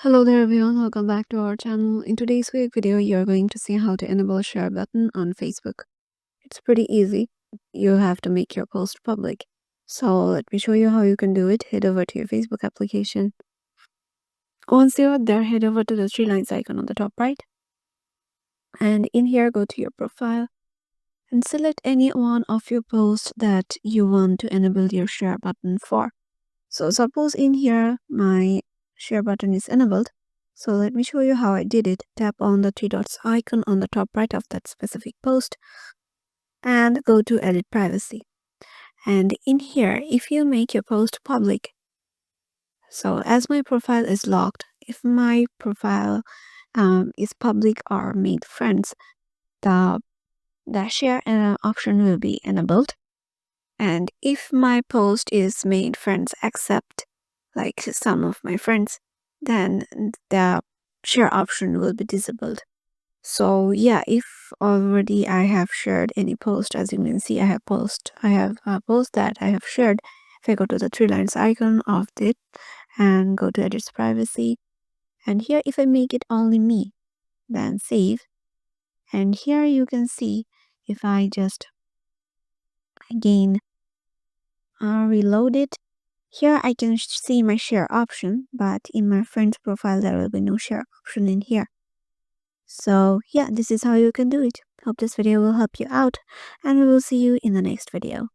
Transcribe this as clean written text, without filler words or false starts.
Hello there everyone, welcome back to our channel. In today's quick video, you're going to see how to enable share button on Facebook. It's pretty easy. You have to make your post public. So let me show you how you can do it. Head over to your Facebook application. Once you're there, head over to the three lines icon on the top right. And in here, go to your profile and select any one of your posts that you want to enable your share button for. So suppose in here, my share button is enabled. So let me show you how I did it. Tap on the three dots icon on the top right of that specific post and go to edit privacy. And in here, if you make your post public, so as my profile is locked, if my profile is public or made friends, the share option will be enabled. And if my post is made friends accept, like some of my friends, then the share option will be disabled. So yeah, if already I have shared any post, as you can see, I have a post that I have shared. If I go to the three lines icon of it and go to edit privacy, and here if I make it only me, then save. And here you can see if I just again reload it. Here I can see my share option, but in my friend's profile there will be no share option in here. So yeah, this is how you can do it. Hope this video will help you out, and we will see you in the next video.